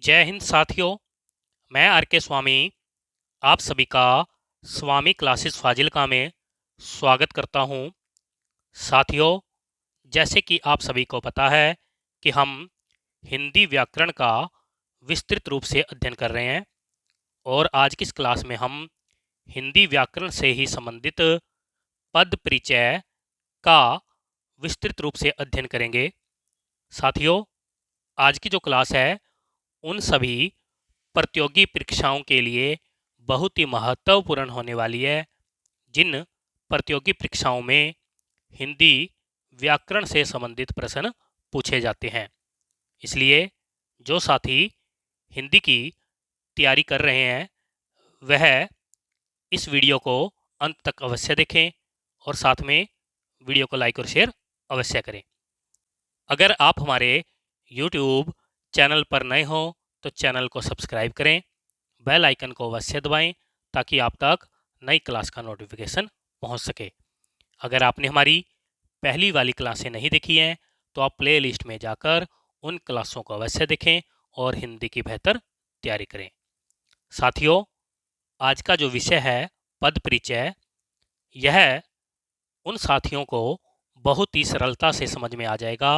जय हिंद साथियों। मैं आर के स्वामी आप सभी का स्वामी क्लासेस फाजिलका में स्वागत करता हूं। साथियों, जैसे कि आप सभी को पता है कि हम हिंदी व्याकरण का विस्तृत रूप से अध्ययन कर रहे हैं और आज की इस क्लास में हम हिंदी व्याकरण से ही संबंधित पद परिचय का विस्तृत रूप से अध्ययन करेंगे। साथियों, आज की जो क्लास है उन सभी प्रतियोगी परीक्षाओं के लिए बहुत ही महत्वपूर्ण होने वाली है, जिन प्रतियोगी परीक्षाओं में हिंदी व्याकरण से संबंधित प्रश्न पूछे जाते हैं। इसलिए जो साथी हिंदी की तैयारी कर रहे हैं वह इस वीडियो को अंत तक अवश्य देखें और साथ में वीडियो को लाइक और शेयर अवश्य करें। अगर आप हमारे YouTube चैनल पर नए हो तो चैनल को सब्सक्राइब करें, बेल आइकन को अवश्य दबाएं ताकि आप तक नई क्लास का नोटिफिकेशन पहुंच सके। अगर आपने हमारी पहली वाली क्लासें नहीं देखी हैं तो आप प्ले लिस्ट में जाकर उन क्लासों को अवश्य देखें और हिंदी की बेहतर तैयारी करें। साथियों, आज का जो विषय है पद परिचय, यह उन साथियों को बहुत ही सरलता से समझ में आ जाएगा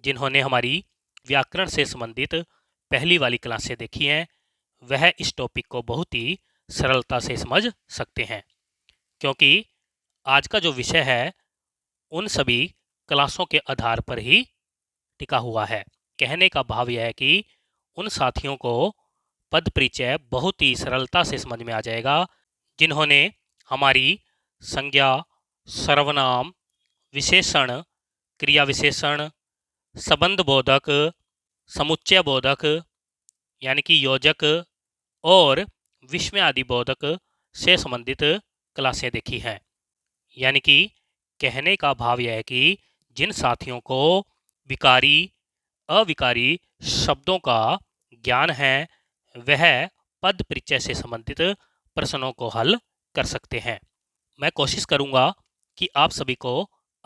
जिन्होंने हमारी व्याकरण से संबंधित पहली वाली क्लासें देखी हैं। वह इस टॉपिक को बहुत ही सरलता से समझ सकते हैं, क्योंकि आज का जो विषय है उन सभी क्लासों के आधार पर ही टिका हुआ है। कहने का भाव यह है कि उन साथियों को पद परिचय बहुत ही सरलता से समझ में आ जाएगा जिन्होंने हमारी संज्ञा, सर्वनाम, विशेषण, क्रिया विशेषण, संबंध बोधक, समुच्चय बोधक यानी कि योजक और विस्मय आदि बोधक से संबंधित क्लासें देखी हैं। यानी कि कहने का भाव यह है कि जिन साथियों को विकारी, अविकारी शब्दों का ज्ञान है वह पद परिचय से संबंधित प्रश्नों को हल कर सकते हैं। मैं कोशिश करूंगा कि आप सभी को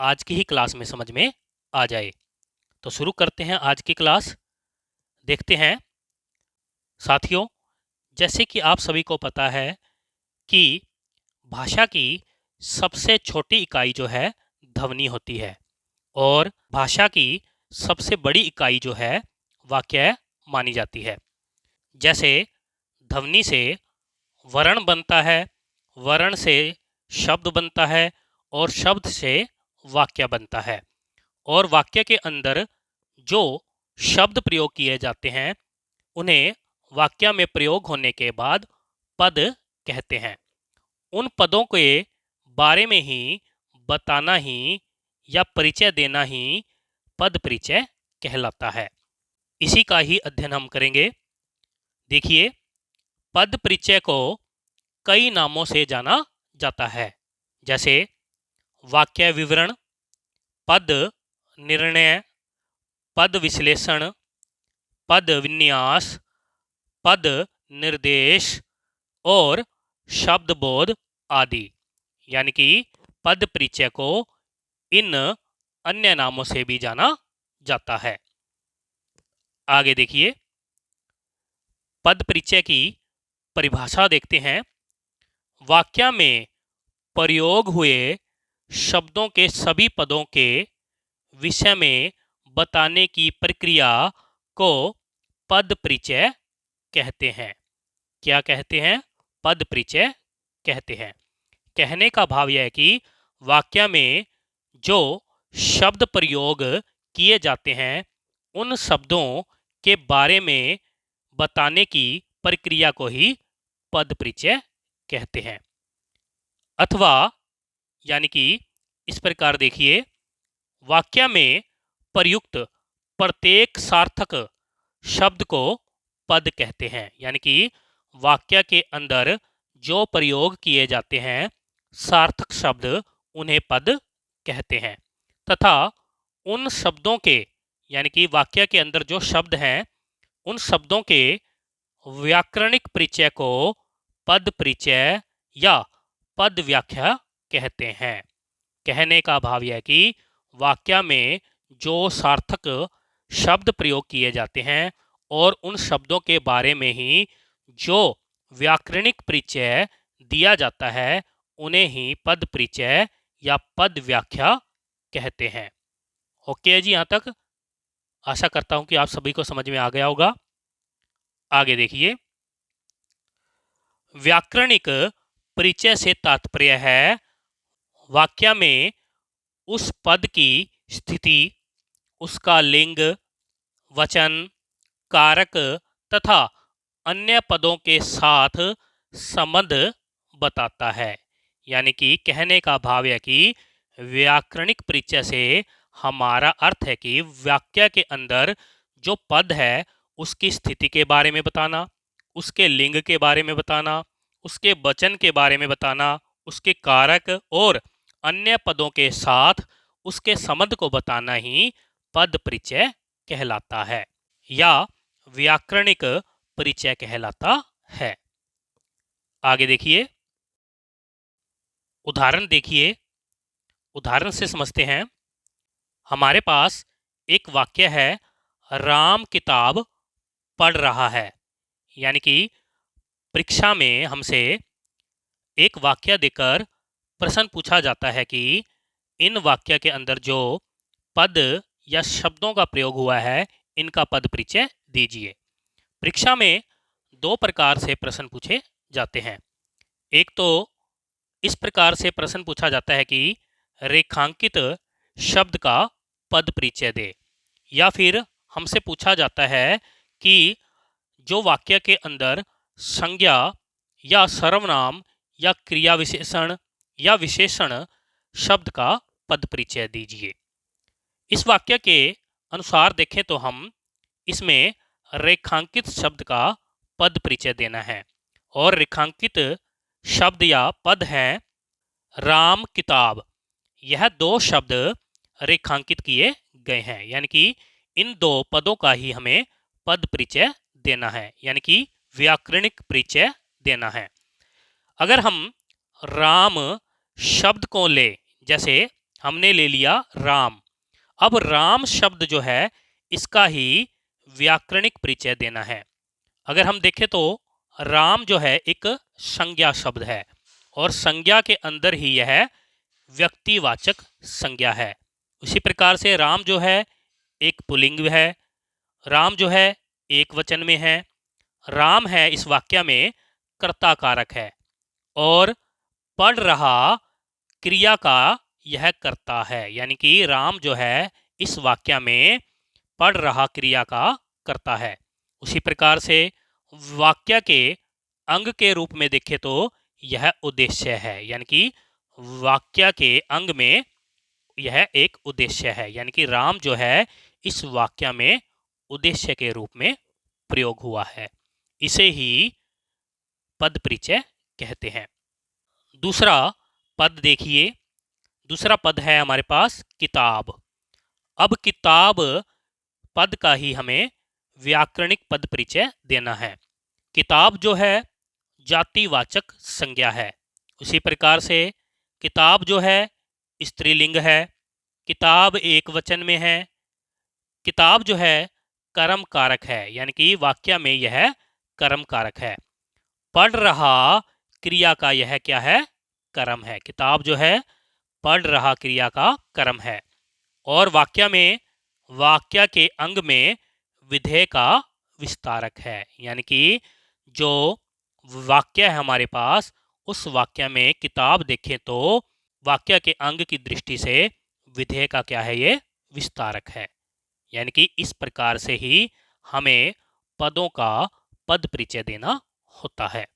आज की ही क्लास में समझ में आ जाए। तो शुरू करते हैं आज की क्लास। देखते हैं साथियों, जैसे कि आप सभी को पता है कि भाषा की सबसे छोटी इकाई जो है ध्वनि होती है और भाषा की सबसे बड़ी इकाई जो है वाक्य मानी जाती है। जैसे ध्वनि से वर्ण बनता है, वर्ण से शब्द बनता है और शब्द से वाक्य बनता है और वाक्य के अंदर जो शब्द प्रयोग किए जाते हैं उन्हें वाक्य में प्रयोग होने के बाद पद कहते हैं। उन पदों के बारे में ही बताना ही या परिचय देना ही पद परिचय कहलाता है। इसी का ही अध्ययन हम करेंगे। देखिए, पद परिचय को कई नामों से जाना जाता है, जैसे वाक्य विवरण, पद निर्णय, पद विश्लेषण, पद विन्यास, पद निर्देश और शब्द बोध आदि। यानी कि पद परिचय को इन अन्य नामों से भी जाना जाता है। आगे देखिए, पद परिचय की परिभाषा देखते हैं। वाक्य में प्रयोग हुए शब्दों के सभी पदों के विषय में बताने की प्रक्रिया को पद परिचय कहते हैं। क्या कहते हैं? पद परिचय कहते हैं। कहने का भाव यह है कि वाक्य में जो शब्द प्रयोग किए जाते हैं उन शब्दों के बारे में बताने की प्रक्रिया को ही पद परिचय कहते हैं। अथवा यानी कि इस प्रकार देखिए, वाक्य में प्रयुक्त प्रत्येक सार्थक शब्द को पद कहते हैं। यानी कि वाक्य के अंदर जो प्रयोग किए जाते हैं सार्थक शब्द उन्हें पद कहते हैं तथा उन शब्दों के यानी कि वाक्य के अंदर जो शब्द हैं उन शब्दों के व्याकरणिक परिचय को पद परिचय या पद व्याख्या कहते हैं। कहने का भाव यह है कि वाक्य में जो सार्थक शब्द प्रयोग किए जाते हैं और उन शब्दों के बारे में ही जो व्याकरणिक परिचय दिया जाता है उन्हें ही पद परिचय या पद व्याख्या कहते हैं। ओके है जी, यहाँ तक आशा करता हूं कि आप सभी को समझ में आ गया होगा। आगे देखिए, व्याकरणिक परिचय से तात्पर्य है वाक्य में उस पद की स्थिति, उसका लिंग, वचन, कारक तथा अन्य पदों के साथ संबंध बताता है। यानी कि कहने का भाव है कि व्याकरणिक परिचय से हमारा अर्थ है कि वाक्य के अंदर जो पद है उसकी स्थिति के बारे में बताना, उसके लिंग के बारे में बताना, उसके वचन के बारे में बताना, उसके कारक और अन्य पदों के साथ उसके संबंध को बताना ही पद परिचय कहलाता है या व्याकरणिक परिचय कहलाता है। आगे देखिए, उदाहरण देखिए, उदाहरण से समझते हैं। हमारे पास एक वाक्य है, राम किताब पढ़ रहा है। यानी कि परीक्षा में हमसे एक वाक्य देकर प्रश्न पूछा जाता है कि इन वाक्य के अंदर जो पद या शब्दों का प्रयोग हुआ है इनका पद परिचय दीजिए। परीक्षा में दो प्रकार से प्रश्न पूछे जाते हैं। एक तो इस प्रकार से प्रश्न पूछा जाता है कि रेखांकित शब्द का पद परिचय दे, या फिर हमसे पूछा जाता है कि जो वाक्य के अंदर संज्ञा या सर्वनाम या क्रिया विशेषण या विशेषण शब्द का पद परिचय दीजिए। इस वाक्य के अनुसार देखें तो हम इसमें रेखांकित शब्द का पद परिचय देना है, और रेखांकित शब्द या पद हैं राम किताब। यह दो शब्द रेखांकित किए गए हैं, यानी कि इन दो पदों का ही हमें पद परिचय देना है, यानी कि व्याकरणिक परिचय देना है। अगर हम राम शब्द को ले, जैसे हमने ले लिया राम, अब राम शब्द जो है इसका ही व्याकरणिक परिचय देना है। अगर हम देखें तो राम जो है एक संज्ञा शब्द है और संज्ञा के अंदर ही यह व्यक्तिवाचक संज्ञा है। उसी प्रकार से राम जो है एक पुल्लिंग है, राम जो है एक वचन में है। राम है इस वाक्य में कर्ता कारक है और पढ़ रहा क्रिया का यह कर्ता है, यानी कि राम जो है इस वाक्य में पढ़ रहा क्रिया का कर्ता है। उसी प्रकार से वाक्य के अंग के रूप में देखें तो यह उद्देश्य है, यानी कि वाक्य के अंग में यह एक उद्देश्य है, यानी कि राम जो है इस वाक्य में उद्देश्य के रूप में प्रयोग हुआ है। इसे ही पद परिचय कहते हैं। दूसरा पद देखिए, दूसरा पद है हमारे पास किताब। अब किताब पद का ही हमें व्याकरणिक पद परिचय देना है। किताब जो है जातिवाचक संज्ञा है। उसी प्रकार से किताब जो है स्त्रीलिंग है, किताब एक वचन में है। किताब जो है कर्म कारक है, यानी कि वाक्य में यह कर्म कारक है। पढ़ रहा क्रिया का यह क्या है? कर्म है। किताब जो है पढ़ रहा क्रिया का कर्म है, और वाक्य में वाक्य के अंग में विधेय का विस्तारक है, यानी कि जो वाक्य है हमारे पास उस वाक्य में किताब देखें तो वाक्य के अंग की दृष्टि से विधेय का क्या है? ये विस्तारक है। यानी कि इस प्रकार से ही हमें पदों का पद परिचय देना होता है।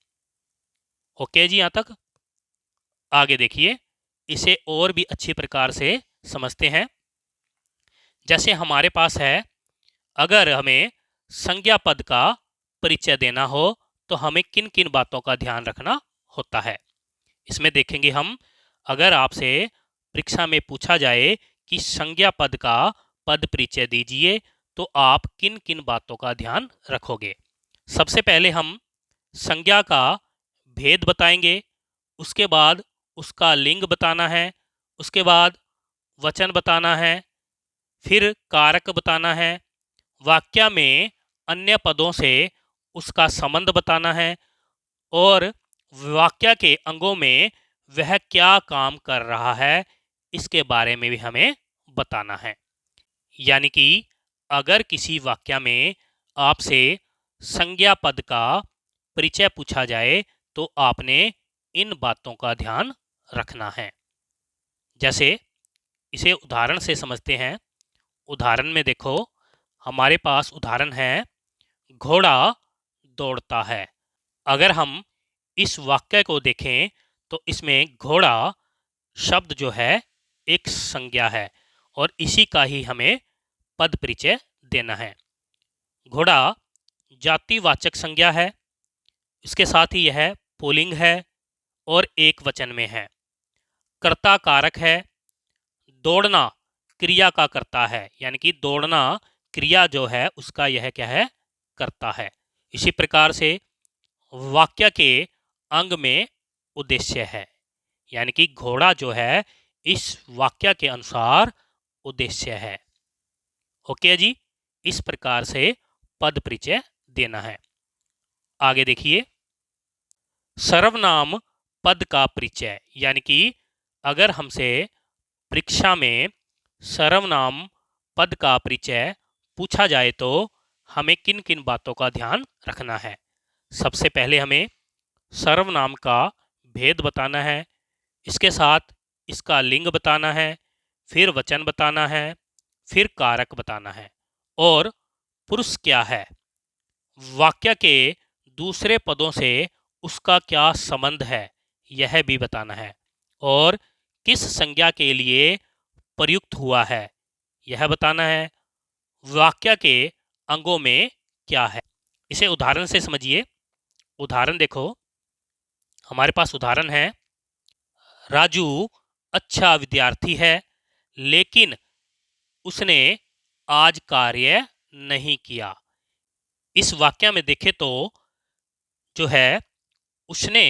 ओके जी, यहां तक। आगे देखिए, इसे और भी अच्छी प्रकार से समझते हैं। जैसे हमारे पास है, अगर हमें संज्ञा पद का परिचय देना हो तो हमें किन किन बातों का ध्यान रखना होता है, इसमें देखेंगे हम। अगर आपसे परीक्षा में पूछा जाए कि संज्ञा पद का पद परिचय दीजिए तो आप किन किन बातों का ध्यान रखोगे? सबसे पहले हम संज्ञा का भेद बताएंगे, उसके बाद उसका लिंग बताना है, उसके बाद वचन बताना है, फिर कारक बताना है, वाक्य में अन्य पदों से उसका संबंध बताना है और वाक्य के अंगों में वह क्या काम कर रहा है इसके बारे में भी हमें बताना है। यानी कि अगर किसी वाक्य में आपसे संज्ञा पद का परिचय पूछा जाए तो आपने इन बातों का ध्यान रखना है। जैसे इसे उदाहरण से समझते हैं। उदाहरण में देखो, हमारे पास उदाहरण है घोड़ा दौड़ता है। अगर हम इस वाक्य को देखें तो इसमें घोड़ा शब्द जो है एक संज्ञा है और इसी का ही हमें पद परिचय देना है। घोड़ा जातिवाचक संज्ञा है, इसके साथ ही यह पुल्लिंग है और एक वचन में है। कर्ता कारक है, दौड़ना क्रिया का कर्ता है, यानी कि दौड़ना क्रिया जो है उसका यह क्या है, कर्ता है। इसी प्रकार से वाक्य के अंग में उद्देश्य है, यानी कि घोड़ा जो है इस वाक्य के अनुसार उद्देश्य है। ओके जी, इस प्रकार से पद परिचय देना है। आगे देखिए, सर्वनाम पद का परिचय, यानी कि अगर हमसे परीक्षा में सर्वनाम पद का परिचय पूछा जाए तो हमें किन किन बातों का ध्यान रखना है। सबसे पहले हमें सर्वनाम का भेद बताना है, इसके साथ इसका लिंग बताना है, फिर वचन बताना है, फिर कारक बताना है और पुरुष क्या है, वाक्य के दूसरे पदों से उसका क्या संबंध है यह भी बताना है और किस संज्ञा के लिए प्रयुक्त हुआ है यह बताना है। वाक्य के अंगों में क्या है, इसे उदाहरण से समझिए। उदाहरण देखो, हमारे पास उदाहरण है राजू अच्छा विद्यार्थी है लेकिन उसने आज कार्य नहीं किया। इस वाक्य में देखें तो जो है उसने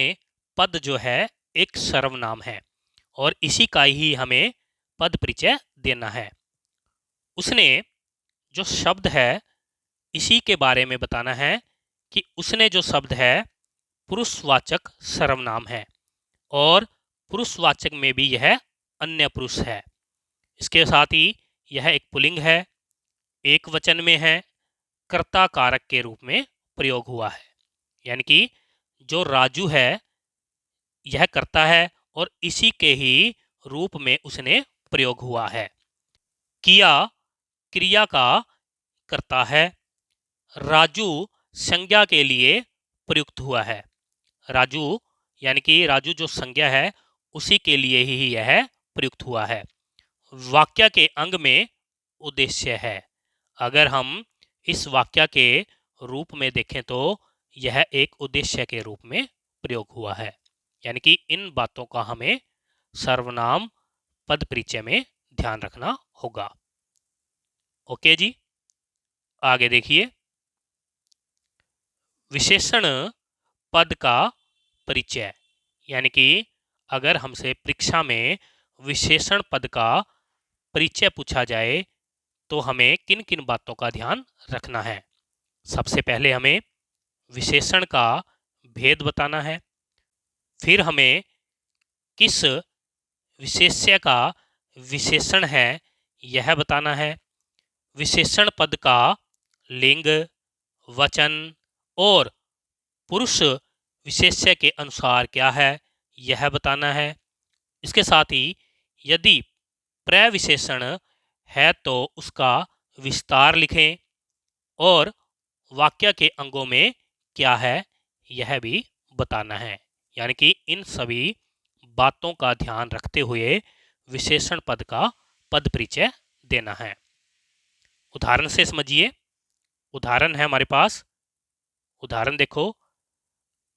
पद जो है एक सर्वनाम है और इसी का ही हमें पद परिचय देना है। उसने जो शब्द है इसी के बारे में बताना है कि उसने जो शब्द है पुरुषवाचक सर्वनाम है और पुरुषवाचक में भी यह अन्य पुरुष है। इसके साथ ही यह एक पुल्लिंग है, एक वचन में है, कर्ता कारक के रूप में प्रयोग हुआ है, यानी कि जो राजू है यह कर्ता है और इसी के ही रूप में उसने प्रयोग हुआ है। किया क्रिया का कर्ता है, राजू संज्ञा के लिए प्रयुक्त हुआ है। राजू यानी कि राजू जो संज्ञा है उसी के लिए ही यह प्रयुक्त हुआ है। वाक्य के अंग में उद्देश्य है। अगर हम इस वाक्य के रूप में देखें तो यह एक उद्देश्य के रूप में प्रयोग हुआ है, यानी कि इन बातों का हमें सर्वनाम पद परिचय में ध्यान रखना होगा। ओके जी, आगे देखिए, विशेषण पद का परिचय, यानी कि अगर हमसे परीक्षा में विशेषण पद का परिचय पूछा जाए तो हमें किन किन बातों का ध्यान रखना है। सबसे पहले हमें विशेषण का भेद बताना है, फिर हमें किस विशेष्य का विशेषण है यह बताना है, विशेषण पद का लिंग, वचन और पुरुष विशेष्य के अनुसार क्या है यह बताना है। इसके साथ ही यदि प्रविशेषण है तो उसका विस्तार लिखें और वाक्य के अंगों में क्या है यह भी बताना है, यानी कि इन सभी बातों का ध्यान रखते हुए विशेषण पद का पद परिचय देना है। उदाहरण से समझिए। उदाहरण है हमारे पास, उदाहरण देखो,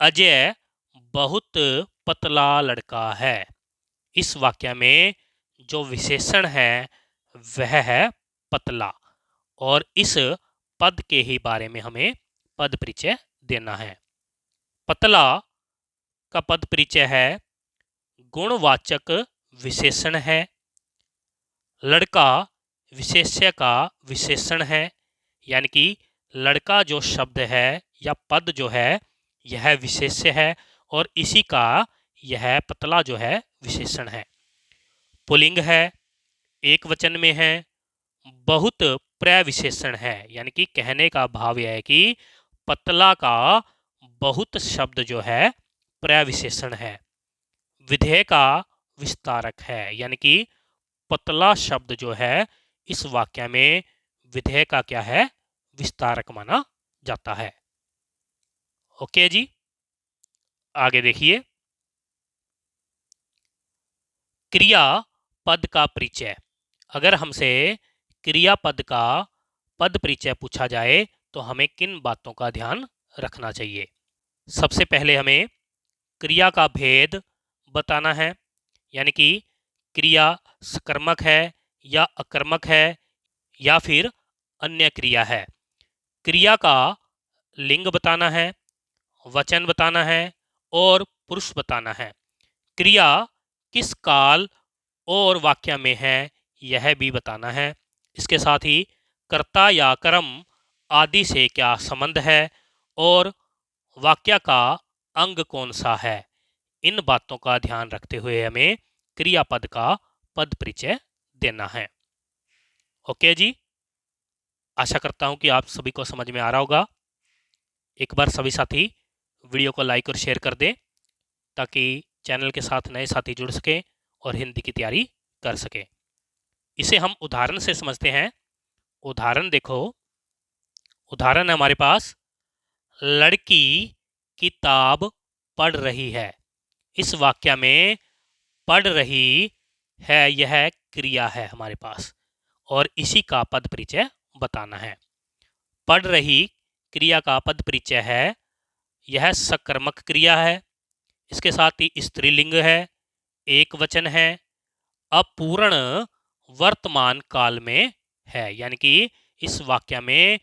अजय बहुत पतला लड़का है। इस वाक्य में जो विशेषण है वह है पतला और इस पद के ही बारे में हमें पद परिचय देना है। पतला का पद परिचय है गुणवाचक विशेषण है, लड़का विशेष्य का विशेषण है, यानी कि लड़का जो शब्द है या पद जो है यह विशेष्य है और इसी का यह पतला जो है विशेषण है। पुल्लिंग है, एक वचन में है, बहुत प्रविशेषण है, यानी कि कहने का भाव यह है कि पतला का बहुत शब्द जो है प्रविशेषण है। विधेय का विस्तारक है, यानी कि पतला शब्द जो है इस वाक्य में विधेय का क्या है, विस्तारक माना जाता है। ओके जी, आगे देखिए। क्रिया पद का परिचय। अगर हमसे क्रियापद का पद परिचय पूछा जाए तो हमें किन बातों का ध्यान रखना चाहिए। सबसे पहले हमें क्रिया का भेद बताना है, यानी कि क्रिया सकर्मक है या अकर्मक है या फिर अन्य क्रिया है। क्रिया का लिंग बताना है, वचन बताना है और पुरुष बताना है। क्रिया किस काल और वाक्य में है यह भी बताना है। इसके साथ ही कर्ता या कर्म आदि से क्या संबंध है और वाक्य का अंग कौन सा है। इन बातों का ध्यान रखते हुए हमें क्रियापद का पद परिचय देना है। ओके जी, आशा करता हूं कि आप सभी को समझ में आ रहा होगा। एक बार सभी साथी वीडियो को लाइक और शेयर कर दें ताकि चैनल के साथ नए साथी जुड़ सकें और हिंदी की तैयारी कर सकें। इसे हम उदाहरण से समझते हैं। उदाहरण देखो, उदाहरण है हमारे पास, लड़की किताब पढ़ रही है। इस वाक्य में पढ़ रही है यह क्रिया है हमारे पास और इसी का पद परिचय बताना है। पढ़ रही क्रिया का पद परिचय है, यह सकर्मक क्रिया है। इसके साथ ही स्त्रीलिंग है, एक वचन है, अपूर्ण वर्तमान काल में है, यानी कि इस वाक्य में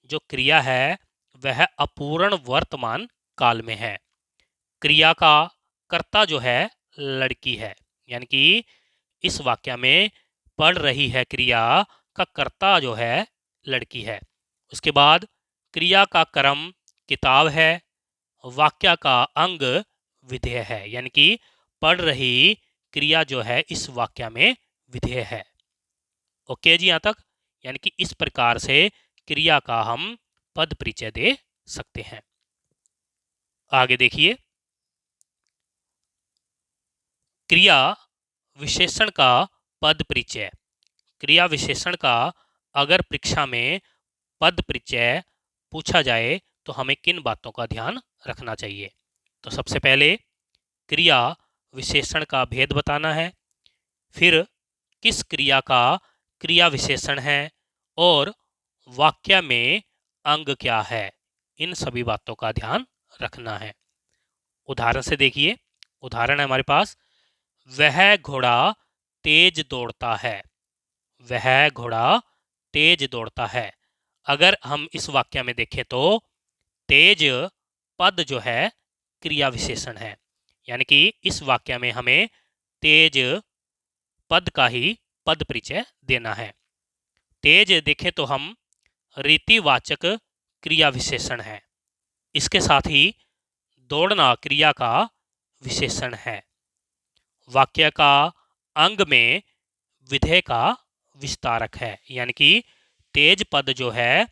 जो क्रिया है वह अपूर्ण वर्तमान काल में है। क्रिया का कर्ता जो है लड़की है, यानी कि इस वाक्य में पढ़ रही है क्रिया का कर्ता जो है लड़की है। उसके बाद क्रिया का कर्म किताब है, वाक्य का अंग विधेय है, यानी कि पढ़ रही क्रिया जो है इस वाक्य में विधेय है। ओके जी, यहाँ तक, यानी कि इस प्रकार से क्रिया का हम पद परिचय दे सकते हैं। आगे देखिए, क्रिया विशेषण का पद परिचय। क्रिया विशेषण का अगर परीक्षा में पद परिचय पूछा जाए तो हमें किन बातों का ध्यान रखना चाहिए। तो सबसे पहले क्रिया विशेषण का भेद बताना है, फिर किस क्रिया का क्रिया विशेषण है और वाक्य में अंग क्या है, इन सभी बातों का ध्यान रखना है। उदाहरण से देखिए, उदाहरण है हमारे पास, वह घोड़ा तेज दौड़ता है। वह घोड़ा तेज दौड़ता है। अगर हम इस वाक्य में देखें तो तेज पद जो है क्रिया विशेषण है, यानी कि इस वाक्य में हमें तेज पद का ही पद परिचय देना है। तेज देखें तो हम रीतिवाचक क्रिया विशेषण है। इसके साथ ही दौड़ना क्रिया का विशेषण है। वाक्य का अंग में विधेय का विस्तारक है, यानी कि तेज पद जो है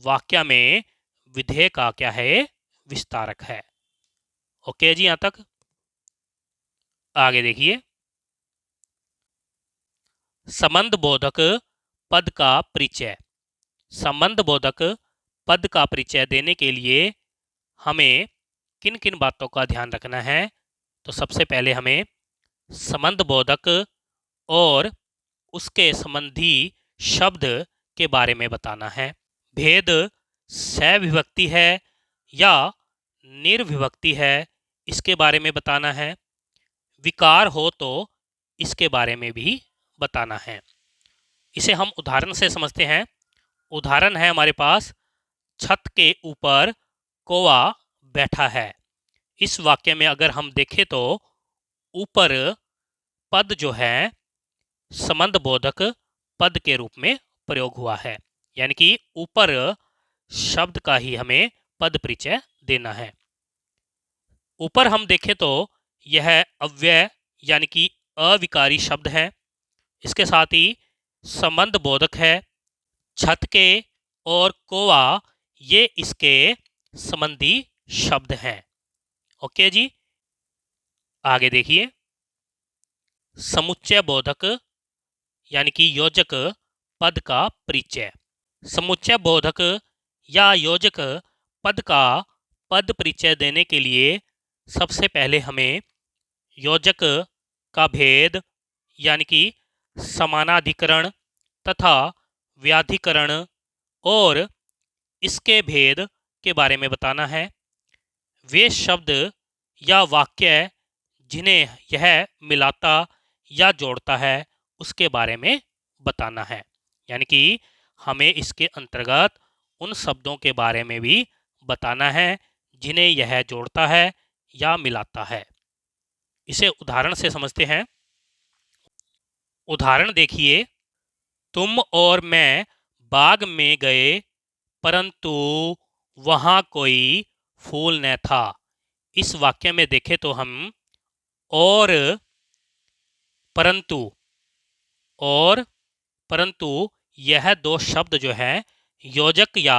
वाक्य में विधेय का क्या है, विस्तारक है। ओके जी, यहां तक। आगे देखिए, संबंध बोधक पद का परिचय। संबंध बोधक पद का परिचय देने के लिए हमें किन किन बातों का ध्यान रखना है। तो सबसे पहले हमें संबंध बोधक और उसके संबंधी शब्द के बारे में बताना है। भेद सविभक्ति है या निर्विभक्ति है, इसके बारे में बताना है। विकार हो तो इसके बारे में भी बताना है। इसे हम उदाहरण से समझते हैं। उदाहरण है हमारे पास, छत के ऊपर कौवा बैठा है। इस वाक्य में अगर हम देखें तो ऊपर पद जो है संबंध बोधक पद के रूप में प्रयोग हुआ है, यानी कि ऊपर शब्द का ही हमें पद परिचय देना है। ऊपर हम देखें तो यह अव्यय यानी कि अविकारी शब्द है। इसके साथ ही संबंध बोधक है। छत के और कोवा ये इसके संबंधी शब्द हैं। ओके जी, आगे देखिए। समुच्चय बोधक यानी कि योजक पद का परिचय। समुच्चय बोधक या योजक पद का पद परिचय देने के लिए सबसे पहले हमें योजक का भेद यानी कि समानाधिकरण तथा व्याधिकरण और इसके भेद के बारे में बताना है। वे शब्द या वाक्य जिन्हें यह मिलाता या जोड़ता है उसके बारे में बताना है। यानी कि हमें इसके अंतर्गत उन शब्दों के बारे में भी बताना है जिन्हें यह जोड़ता है या मिलाता है। इसे उदाहरण से समझते हैं। उदाहरण देखिए। तुम और मैं बाग में गए परंतु वहां कोई फूल न था। इस वाक्य में देखें तो हम और परंतु और परंतु यह दो शब्द जो है योजक या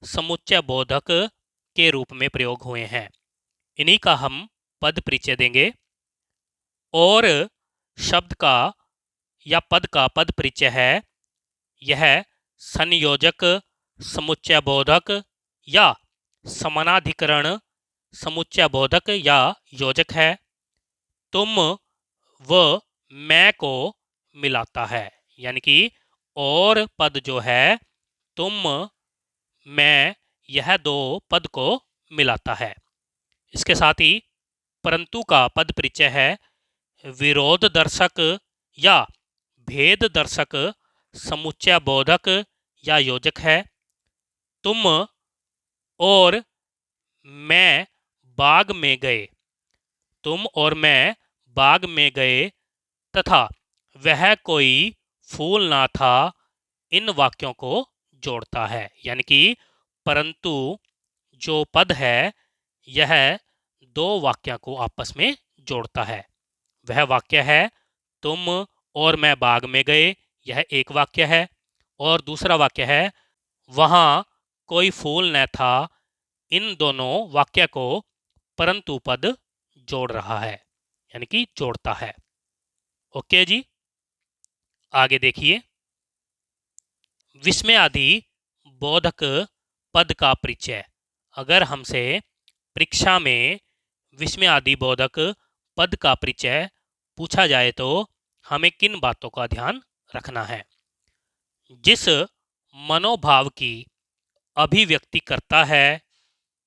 समुच्चय बोधक के रूप में प्रयोग हुए हैं। इन्हीं का हम पद परिचय देंगे। और शब्द का या पद का पद परिचय है यह संयोजक समुच्चय बोधक या समानाधिकरण समुच्चय बोधक या योजक है। तुम व मैं को मिलाता है। यानी कि और पद जो है तुम मैं यह दो पद को मिलाता है। इसके साथ ही परंतु का पद परिचय है विरोध दर्शक या भेद दर्शक समुच्चय बोधक या योजक है। तुम और मैं बाग में गए। तुम और मैं बाग में गए तथा वह कोई फूल ना था इन वाक्यों को जोड़ता है। यानी कि परंतु जो पद है यह दो वाक्यों को आपस में जोड़ता है। वह वाक्य है तुम और मैं बाग में गए, यह एक वाक्य है। और दूसरा वाक्य है वहां कोई फूल न था। इन दोनों वाक्य को परंतु पद जोड़ रहा है यानी कि जोड़ता है। ओके जी, आगे देखिए। विस्मय आदि बोधक पद का परिचय। अगर हमसे परीक्षा में विस्मय आदि बोधक पद का परिचय पूछा जाए तो हमें किन बातों का ध्यान रखना है? जिस मनोभाव की अभिव्यक्ति करता है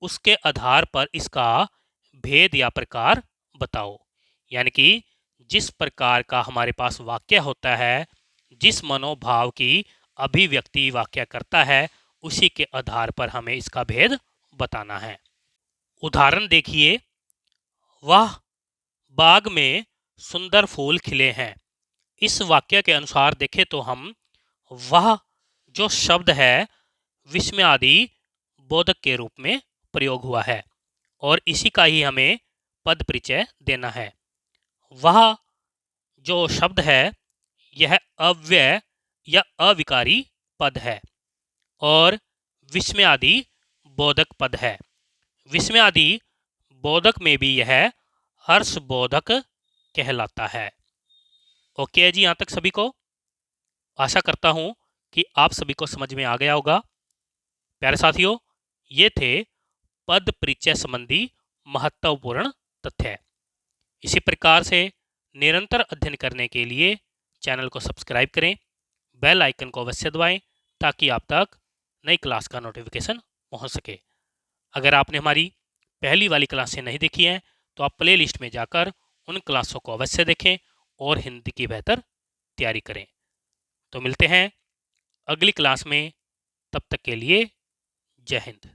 उसके आधार पर इसका भेद या प्रकार बताओ। यानी कि जिस प्रकार का हमारे पास वाक्य होता है, जिस मनोभाव की अभिव्यक्ति वाक्य करता है, उसी के आधार पर हमें इसका भेद बताना है। उदाहरण देखिए। वह बाग में सुंदर फूल खिले हैं। इस वाक्य के अनुसार देखें तो हम वह जो शब्द है विस्मय आदि बोधक के रूप में प्रयोग हुआ है और इसी का ही हमें पद परिचय देना है। वह जो शब्द है यह अव्यय या अविकारी पद है और विस्मय आदि बोधक पद है। विस्मय आदि बोधक में भी यह हर्ष बोधक कहलाता है। ओके जी, यहाँ तक सभी को आशा करता हूँ कि आप सभी को समझ में आ गया होगा। प्यारे साथियों, ये थे पद परिचय संबंधी महत्वपूर्ण तथ्य। इसी प्रकार से निरंतर अध्ययन करने के लिए चैनल को सब्सक्राइब करें, बेल आइकन को अवश्य दबाएं ताकि आप तक नई क्लास का नोटिफिकेशन पहुंच सके। अगर आपने हमारी पहली वाली क्लासें नहीं देखी हैं तो आप प्ले लिस्ट में जाकर उन क्लासों को अवश्य देखें और हिंदी की बेहतर तैयारी करें। तो मिलते हैं अगली क्लास में, तब तक के लिए जय हिंद।